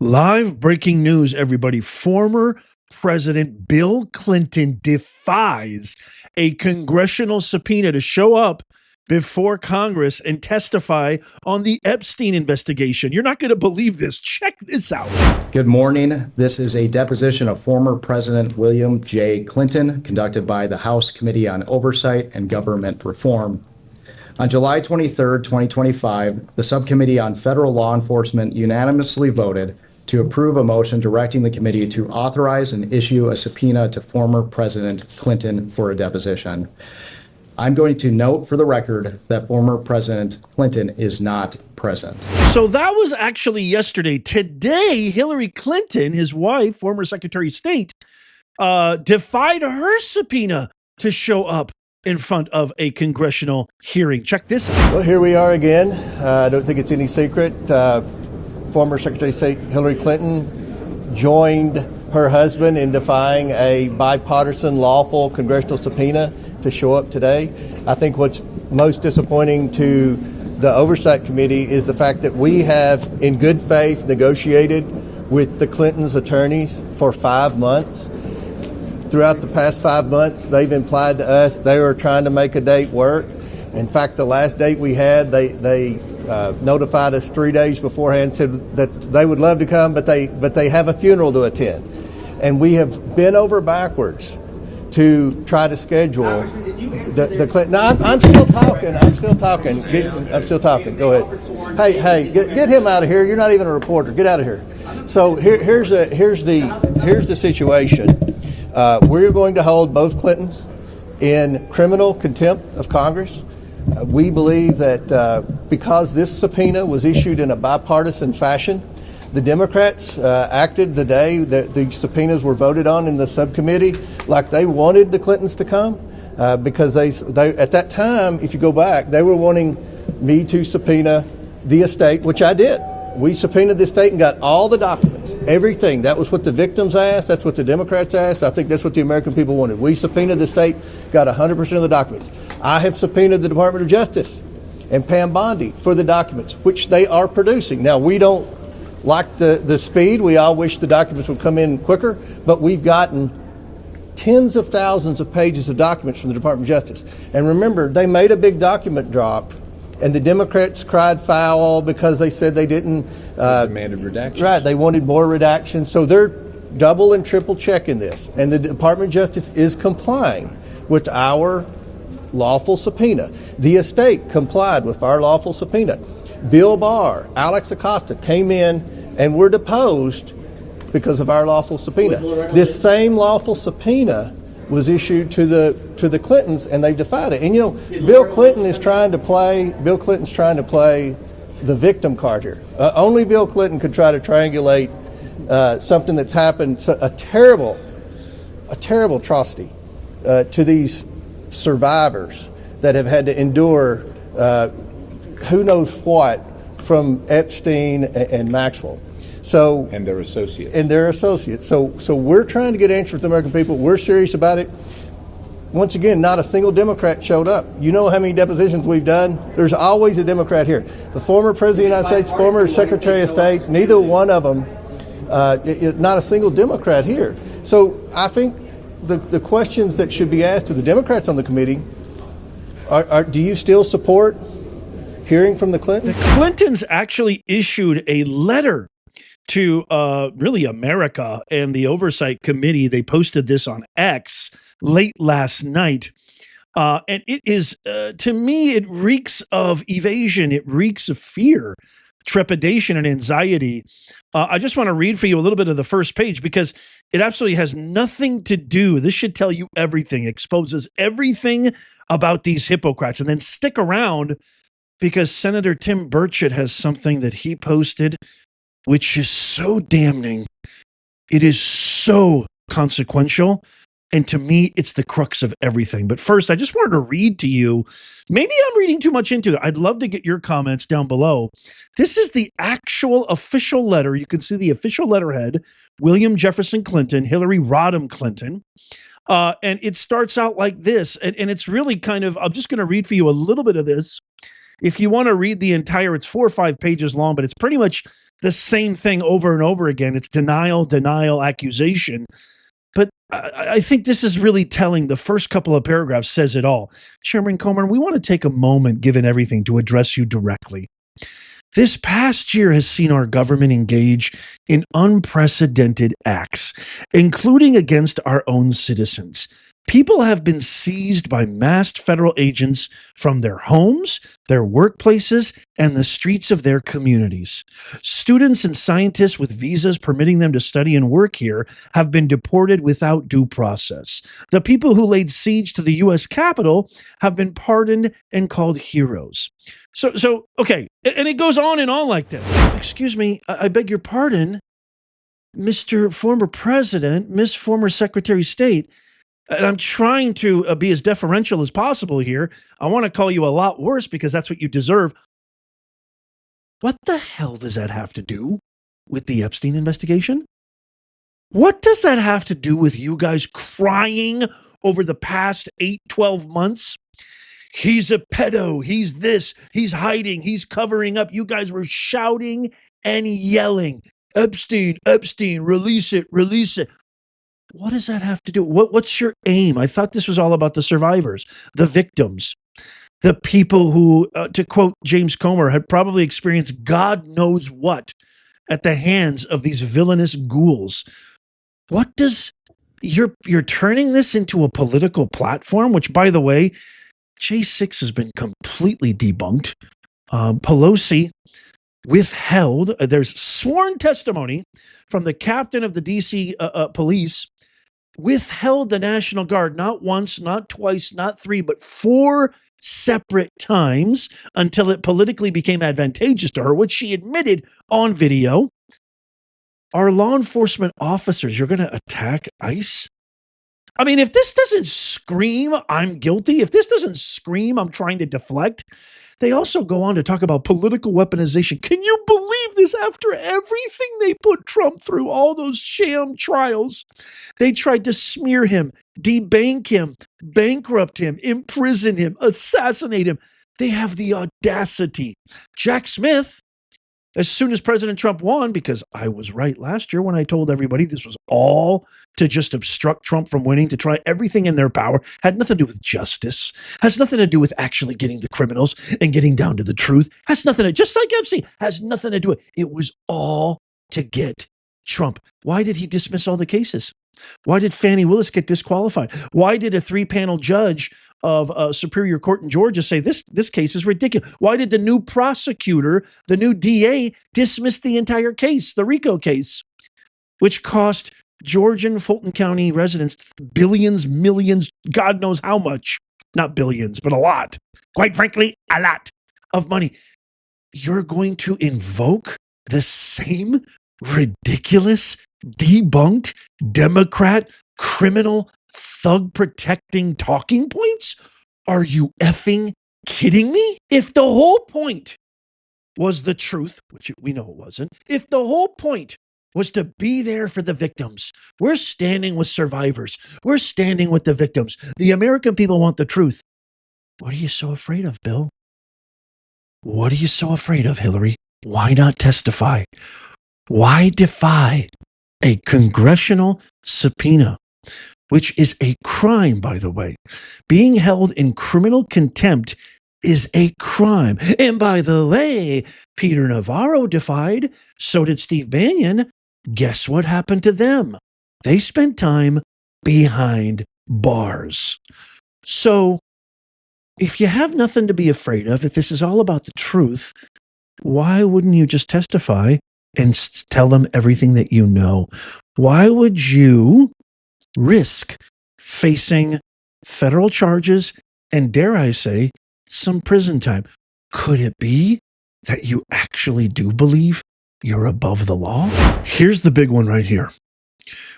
Live breaking news, everybody. Former President Bill Clinton defies a congressional subpoena to show up before Congress and testify on the Epstein investigation. You're not going to believe this. Check this out. Good morning. This is a deposition of former President William J. Clinton conducted by the House Committee on Oversight and Government Reform. On July 23, 2025, the Subcommittee on Federal Law Enforcement unanimously voted to approve a motion directing the committee to authorize and issue a subpoena to former President Clinton for a deposition. I'm going to note for the record that former President Clinton is not present. So that was actually yesterday. Today, Hillary Clinton, his wife, former Secretary of State, defied her subpoena to show up in front of a congressional hearing. Check this out. Well, here we are again. I don't think it's any secret. Former Secretary of State Hillary Clinton joined her husband in defying a bipartisan lawful congressional subpoena to show up today. I think what's most disappointing to the Oversight Committee is the fact that we have, in good faith, negotiated with the Clintons' attorneys for 5 months. Throughout the past 5 months, they've implied to us they were trying to make a date work. In fact, the last date we had, they notified us 3 days beforehand, said that they would love to come, but they have a funeral to attend. And we have bent over backwards to try to schedule the Clinton. No, I'm still talking. I'm still talking. Go ahead. Hey, get him out of here. You're not even a reporter. Get out of here. So here's the situation. We're going to hold both Clintons in criminal contempt of Congress. We believe that because this subpoena was issued in a bipartisan fashion, the Democrats acted the day that the subpoenas were voted on in the subcommittee like they wanted the Clintons to come because they at that time, if you go back, they were wanting me to subpoena the estate, which I did. We subpoenaed the estate and got all the documents, everything. That was what the victims asked. That's what the Democrats asked. I think that's what the American people wanted. We subpoenaed the state, got 100% of the documents. I have subpoenaed the Department of Justice and Pam Bondi for the documents, which they are producing. Now, we don't like the speed. We all wish the documents would come in quicker, but we've gotten tens of thousands of pages of documents from the Department of Justice. And remember, they made a big document drop, and the Democrats cried foul because they said they didn't... demanded redactions. Right, they wanted more redactions. So they're double and triple checking this. And the Department of Justice is complying with our lawful subpoena. The estate complied with our lawful subpoena. Bill Barr, Alex Acosta came in and were deposed because of our lawful subpoena. This same lawful subpoena was issued to the Clintons, and they've defied it. And you know, Bill Clinton's trying to play the victim card here. Only Bill Clinton could try to triangulate something that's happened, a terrible atrocity to these survivors that have had to endure who knows what from Epstein and Maxwell. And their associates. So we're trying to get answers from the American people. We're serious about it. Once again, not a single Democrat showed up. You know how many depositions we've done? There's always a Democrat here. The former President of the United States, former Secretary of State, neither one of them, not a single Democrat here. So I think the questions that should be asked to the Democrats on the committee are do you still support hearing from the Clintons? The Clintons actually issued a letter to really America and the Oversight Committee. They posted this on X late last night. And it is, to me, it reeks of evasion. It reeks of fear, trepidation, and anxiety. I just want to read for you a little bit of the first page because it absolutely has nothing to do. This should tell you everything, exposes everything about these hypocrites. And then stick around because Senator Tim Burchett has something that he posted which is so damning. It is so consequential. And to me, it's the crux of everything. But first, I just wanted to read to you. Maybe I'm reading too much into it. I'd love to get your comments down below. This is the actual official letter. You can see the official letterhead, William Jefferson Clinton, Hillary Rodham Clinton. And it starts out like this. And it's really kind of, I'm just going to read for you a little bit of this. If you want to read the entire, it's 4 or 5 pages long, but it's pretty much the same thing over and over again. It's denial, accusation. But I think this is really telling. The first couple of paragraphs says it all. Chairman Comer, we want to take a moment, given everything, to address you directly. This past year has seen our government engage in unprecedented acts, including against our own citizens. People have been seized by masked federal agents from their homes, their workplaces, and the streets of their communities. Students and scientists with visas permitting them to study and work here have been deported without due process. The people who laid siege to the U.S. Capitol have been pardoned and called heroes. So okay, and it goes on and on like this. Excuse me, I beg your pardon, Mr. Former President, Miss Former Secretary of State. And I'm trying to be as deferential as possible here. I want to call you a lot worse because that's what you deserve. What the hell does that have to do with the Epstein investigation? What does that have to do with you guys crying over the past 12 months? He's a pedo. He's this. He's hiding. He's covering up. You guys were shouting and yelling, Epstein, release it, release it. What does that have to do? What's your aim? I thought this was all about the survivors, the victims, the people who, to quote James Comer, had probably experienced God knows what at the hands of these villainous ghouls. What does you're turning this into a political platform, which, by the way, J6 has been completely debunked. Pelosi withheld, there's sworn testimony from the captain of the DC police, withheld the National Guard not once, not twice, not 3, but 4 separate times until it politically became advantageous to her, which she admitted on video. Our law enforcement officers, you're going to attack ICE? I mean, if this doesn't scream, I'm guilty, if this doesn't scream, I'm trying to deflect, they also go on to talk about political weaponization. Can you believe this? After everything they put Trump through, all those sham trials, they tried to smear him, debank him, bankrupt him, imprison him, assassinate him. They have the audacity. Jack Smith, as soon as President Trump won, because I was right last year when I told everybody this was all to just obstruct Trump from winning, to try everything in their power, had nothing to do with justice, has nothing to do with actually getting the criminals and getting down to the truth, has nothing to, just like Epstein, has nothing to do with it. It was all to get Trump. Why did he dismiss all the cases? Why did Fannie Willis get disqualified? Why did a 3-panel judge of Superior Court in Georgia say this case is ridiculous? Why did the new prosecutor, the new DA, dismiss the entire case, the RICO case, which cost Georgian Fulton County residents billions, millions, God knows how much, not billions, but a lot, quite frankly, a lot of money. You're going to invoke the same ridiculous, debunked, Democrat, criminal, thug protecting talking points? Are you effing kidding me? If the whole point was the truth, which we know it wasn't, if the whole point was to be there for the victims, we're standing with survivors. We're standing with the victims. The American people want the truth. What are you so afraid of, Bill? What are you so afraid of, Hillary? Why not testify? Why defy a congressional subpoena, which is a crime, by the way? Being held in criminal contempt is a crime. And by the way, Peter Navarro defied, so did Steve Bannon. Guess what happened to them? They spent time behind bars. So if you have nothing to be afraid of, if this is all about the truth, why wouldn't you just testify and tell them everything that you know? Why would you risk facing federal charges and, dare I say, some prison time? Could it be that you actually do believe you're above the law? Here's the big one right here.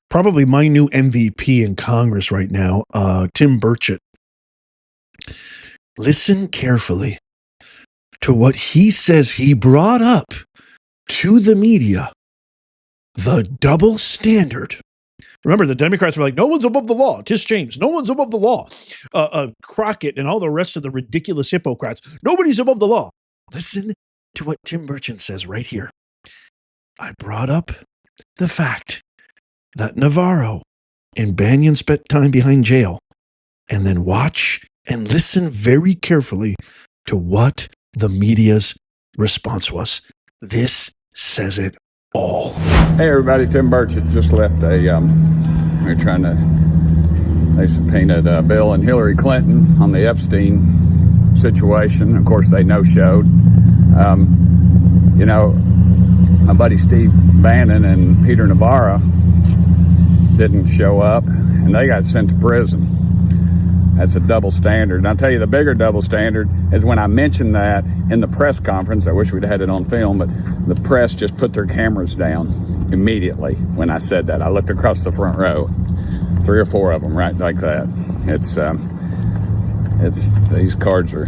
Probably my new MVP in Congress right now, Tim Burchett. Listen carefully to what he says he brought up to the media. The double standard. Remember, the Democrats were like, no one's above the law. Tish James, no one's above the law. Crockett and all the rest of the ridiculous Hippocrats. Nobody's above the law. Listen to what Tim Burchett says right here. I brought up the fact that Navarro and Banyan spent time behind jail, and then watch and listen very carefully to what the media's response was. This says it all. Hey everybody, Tim Burchett just left they're trying to, they subpoenaed Bill and Hillary Clinton on the Epstein situation. Of course, they no-showed. My buddy Steve Bannon and Peter Navarro didn't show up, and they got sent to prison. That's a double standard. And I'll tell you, the bigger double standard is when I mentioned that in the press conference. I wish we'd had it on film, but the press just put their cameras down immediately when I said that. I looked across the front row, 3 or 4 of them right like that. These cards are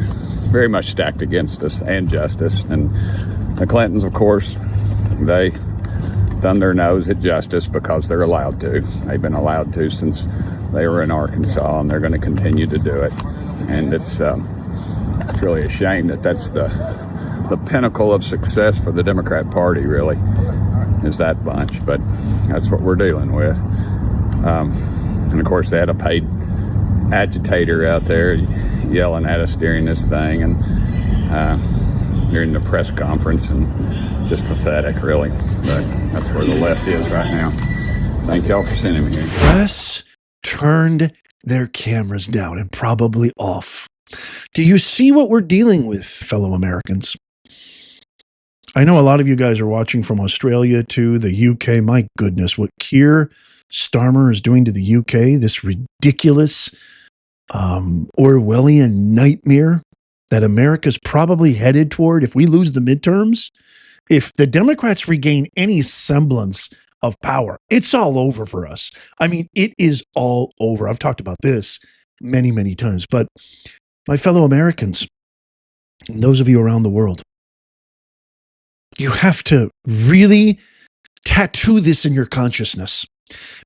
very much stacked against us and justice. And the Clintons, of course, they thumb their nose at justice because they're allowed to. They've been allowed to since they were in Arkansas, and they're going to continue to do it. And it's really a shame that that's the pinnacle of success for the Democrat Party, really, is that bunch. But that's what we're dealing with. And of course, they had a paid agitator out there yelling at us during this thing and during the press conference, and just pathetic, really. But that's where the left is right now. Thank y'all for sending me here. Press turned their cameras down and probably off. Do you see what we're dealing with, fellow Americans? I know a lot of you guys are watching from Australia to the UK. My goodness, what Keir Starmer is doing to the UK, this ridiculous Orwellian nightmare that America's probably headed toward if we lose the midterms. If the Democrats regain any semblance of power, it's all over for us. I mean, it is all over. I've talked about this many, many times. But my fellow Americans, and those of you around the world, you have to really tattoo this in your consciousness,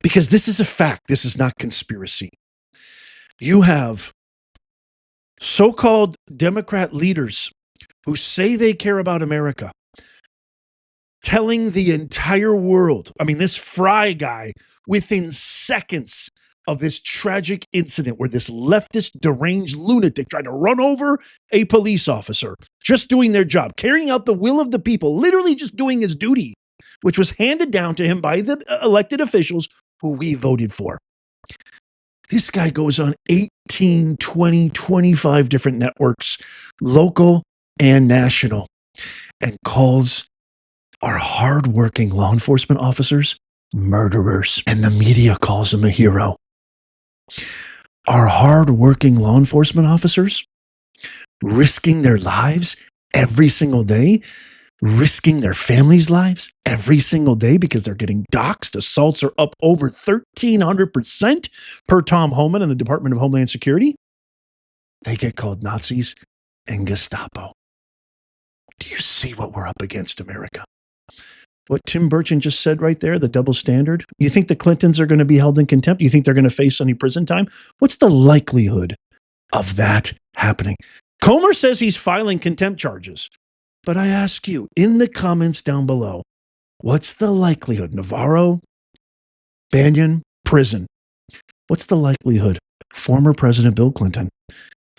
because this is a fact. This is not conspiracy. You have so-called Democrat leaders who say they care about America, telling the entire world, I mean, this Fry guy, within seconds of this tragic incident where this leftist deranged lunatic tried to run over a police officer, just doing their job, carrying out the will of the people, literally just doing his duty, which was handed down to him by the elected officials who we voted for. This guy goes on 18, 20, 25 different networks, local and national, and calls our hardworking law enforcement officers murderers, and the media calls him a hero. Our hardworking law enforcement officers risking their lives every single day, risking their families' lives every single day because they're getting doxxed. Assaults are up over 1,300% per Tom Homan in the Department of Homeland Security. They get called Nazis and Gestapo. Do you see what we're up against, America? What Tim Burchett just said right there, the double standard. You think the Clintons are going to be held in contempt? You think they're going to face any prison time? What's the likelihood of that happening? Comer says he's filing contempt charges. But I ask you, in the comments down below, what's the likelihood? Navarro, Banyan, prison. What's the likelihood? Former President Bill Clinton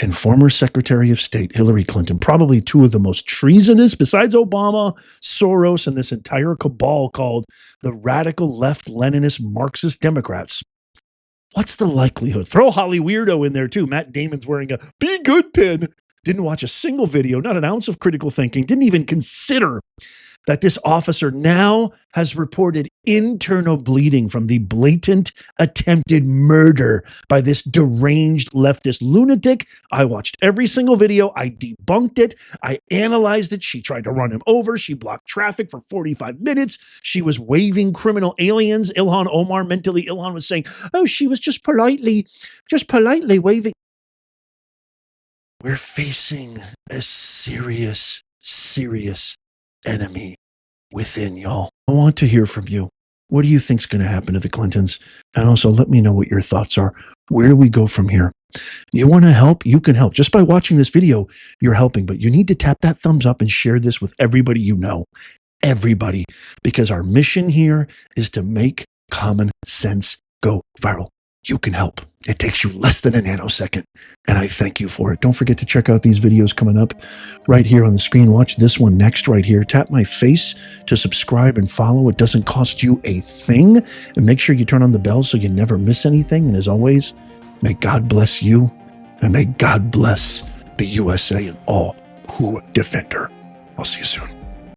and former Secretary of State Hillary Clinton, probably two of the most treasonous, besides Obama, Soros, and this entire cabal called the radical left Leninist Marxist Democrats. What's the likelihood? Throw Holly Weirdo in there too. Matt Damon's wearing a Be Good pin. Didn't watch a single video, not an ounce of critical thinking, didn't even consider that this officer now has reported internal bleeding from the blatant attempted murder by this deranged leftist lunatic. I watched every single video. I debunked it. I analyzed it. She tried to run him over. She blocked traffic for 45 minutes. She was waving criminal aliens. Ilhan Omar, mentally Ilhan, was saying, oh, she was just politely waving. We're facing a serious enemy within, y'all. I want to hear from you. What do you think's going to happen to the Clintons? And also let me know what your thoughts are Where do we go from here? You want to help? You can help. Just by watching this video, you're helping, but you need to tap that thumbs up and share this with everybody you know. Everybody. Because our mission here is to make common sense go viral. You can help. It takes you less than a nanosecond, and I thank you for it. Don't forget to check out these videos coming up right here on the screen. Watch this one next right here. Tap my face to subscribe and follow. It doesn't cost you a thing. And make sure you turn on the bell so you never miss anything. And as always, may God bless you, and may God bless the USA and all who defend her. I'll see you soon.